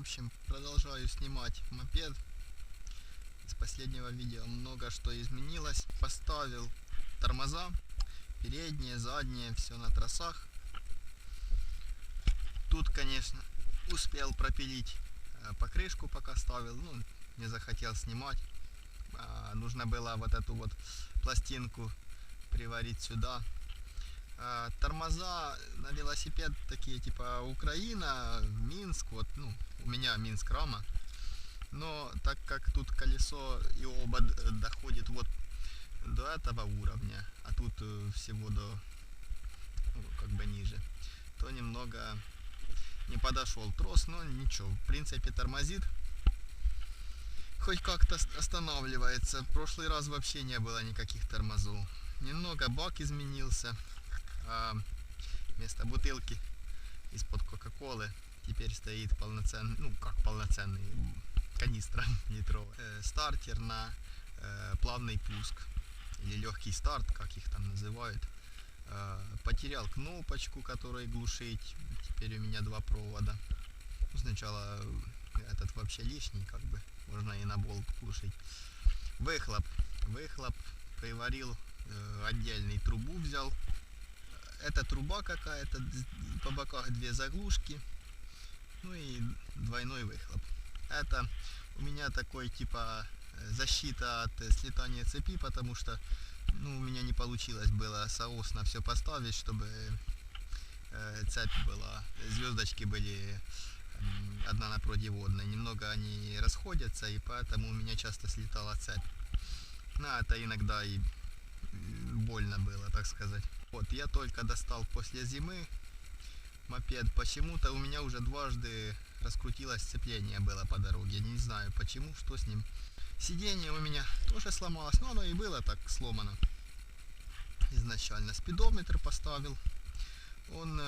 общем, продолжаю снимать мопед. Из последнего видео много что изменилось. Поставил тормоза, передние, задние, все на тросах. Тут, конечно, успел пропилить покрышку, пока ставил, не захотел снимать. Нужно было вот эту вот пластинку приварить сюда. Тормоза на велосипед такие типа Украина, Минск, вот, у меня Минск рама. Но так как тут колесо и обод доходит вот до этого уровня, а тут всего до, как бы ниже, то немного не подошел трос, но ничего, в принципе тормозит. Хоть как-то останавливается. В прошлый раз вообще не было никаких тормозов. Немного бак изменился. Вместо бутылки из-под кока-колы теперь стоит полноценный, полноценный, канистра литровая. Стартер на плавный пуск или легкий старт, как их там называют. Потерял кнопочку, которой глушить. Теперь у меня два провода. Сначала этот вообще лишний, как бы можно и на болт глушить. Выхлоп приварил, отдельный трубу взял. Это труба какая-то, по боках две заглушки, и двойной выхлоп. Это у меня такой типа защита от слетания цепи, потому что у меня не получилось было соосно все поставить, чтобы цепь была, звездочки были одна напротив одной. Немного они расходятся, и поэтому у меня часто слетала цепь. Это иногда и больно было, так сказать. Вот, я только достал после зимы мопед. Почему-то у меня уже дважды раскрутилось сцепление было по дороге. Не знаю почему, что с ним. Сиденье у меня тоже сломалось, но оно и было так сломано изначально. Спидометр поставил. Он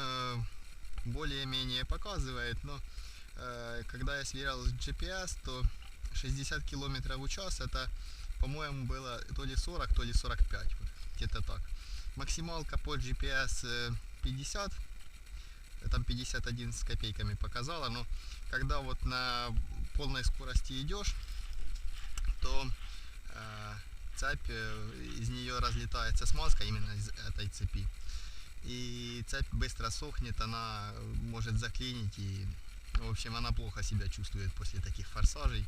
более-менее показывает, но когда я сверял с GPS, то 60 км в час, это, по-моему, было то ли 40, то ли 45, где-то так. Максималка по GPS 50, там 51 с копейками показала, но когда вот на полной скорости идешь, то цепь, из нее разлетается смазка именно из этой цепи. И цепь быстро сохнет, она может заклинить, и, в общем, она плохо себя чувствует после таких форсажей.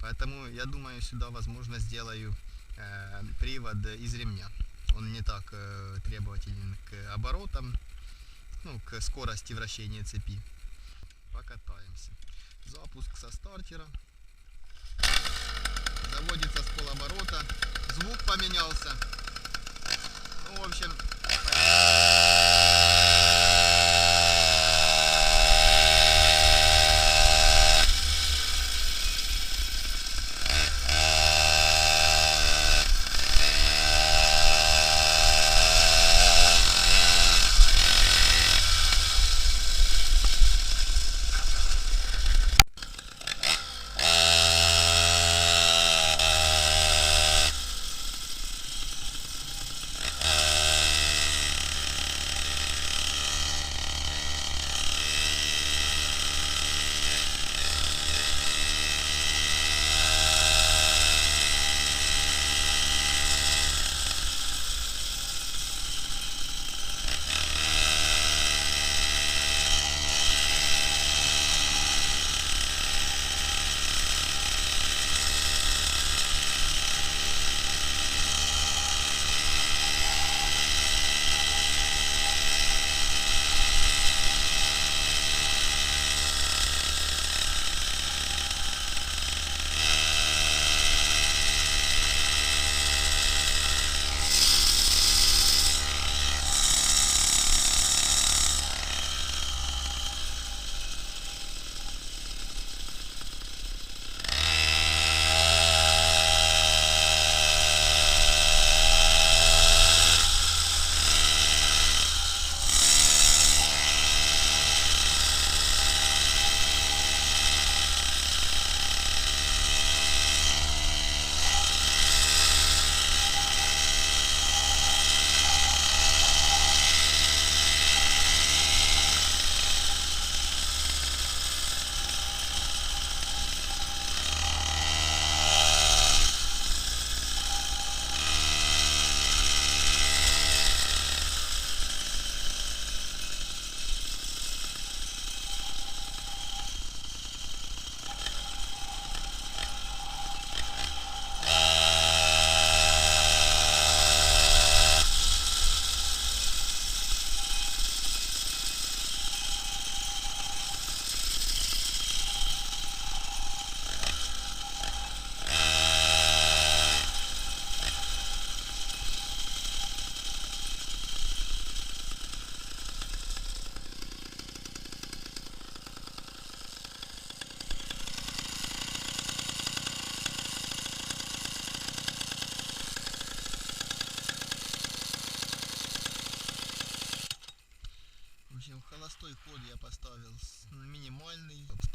Поэтому я думаю, сюда, возможно, сделаю привод из ремня. Он не так требователен к оборотам, к скорости вращения цепи. Покатаемся. Запуск со стартера. Заводится с полоборота. Звук поменялся. В общем...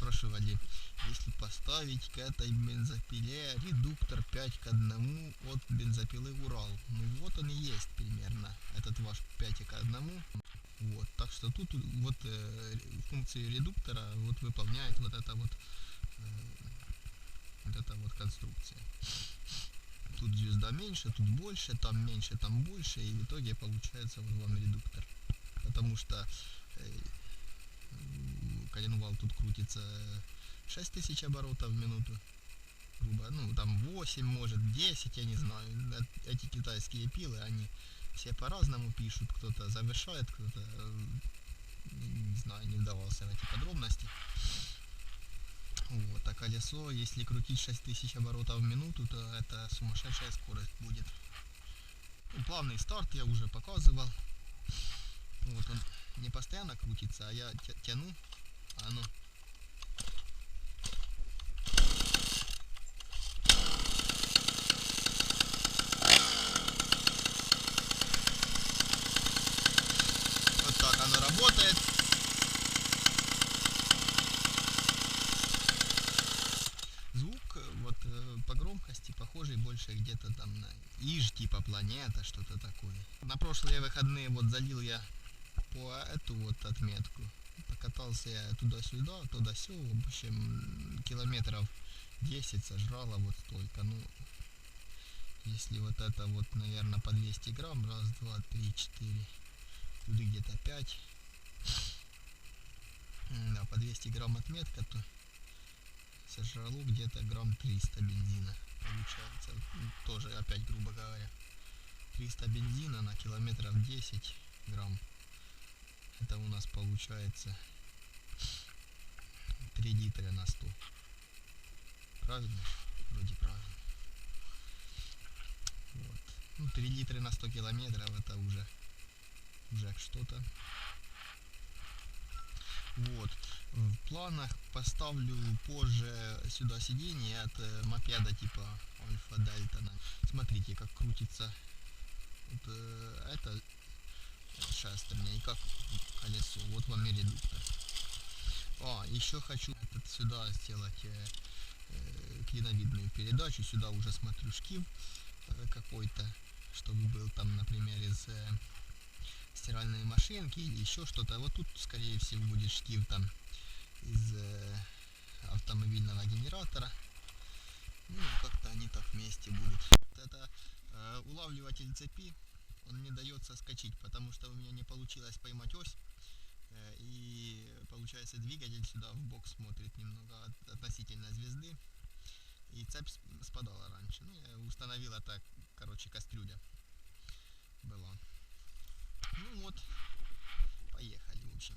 спрашиваю, Вадим, если поставить к этой бензопиле редуктор 5 к 1 от бензопилы Урал, ну вот он и есть примерно, этот ваш 5 к 1. Вот, так что тут вот функции редуктора вот выполняет вот эта вот конструкция. Тут звезда меньше, тут больше, там меньше, там больше, и в итоге получается вот вам редуктор. Потому что коленвал тут крутится 6000 оборотов в минуту, грубо, ну там 8, может 10, я не знаю. Эти китайские пилы, они все по-разному пишут, кто-то завершает, кто-то, не знаю, не вдавался в эти подробности. Вот, а колесо, если крутить 6000 оборотов в минуту, то это сумасшедшая скорость будет. Ну, плавный старт я уже показывал. Вот он не постоянно крутится, а я тяну, а оно вот так оно работает. Звук вот по громкости похожий больше где-то там на Иж, типа Планета, что-то такое. На прошлые выходные вот залил я по эту вот отметку. Покатался я туда-сюда, туда-сюда, в общем, километров 10 сожрало вот столько. Ну, если вот это вот, наверное, по 200 грамм, раз, два, три, четыре, тут где-то 5, да, по 200 грамм отметка, то сожрало где-то грамм 300 бензина, получается, ну, тоже опять, грубо говоря, 300 бензина на километров 10 грамм, это у нас получается 3 литра на 100, правильно? Вроде правильно. Вот. Ну, 3 литра на 100 километров, это уже что-то. Вот. В планах поставлю позже сюда сиденье от мопеда типа Альфа Дельта. Смотрите, как крутится вот, это шестерня и как колесо. Вот вам и редуктор. Еще хочу сюда сделать клиновидную передачу. Сюда уже смотрю шкив какой-то, чтобы был там, например, из стиральной машинки или еще что-то. Вот тут, скорее всего, будет шкив там из автомобильного генератора. Ну, как-то они так вместе будут. Это улавливатель цепи, он не дает соскочить, потому что у меня не получилось поймать ось. И получается двигатель сюда в бок смотрит немного относительно звезды. И цепь спадала раньше. Ну, я установила так, короче, кастрюля была. Ну вот, поехали, в общем.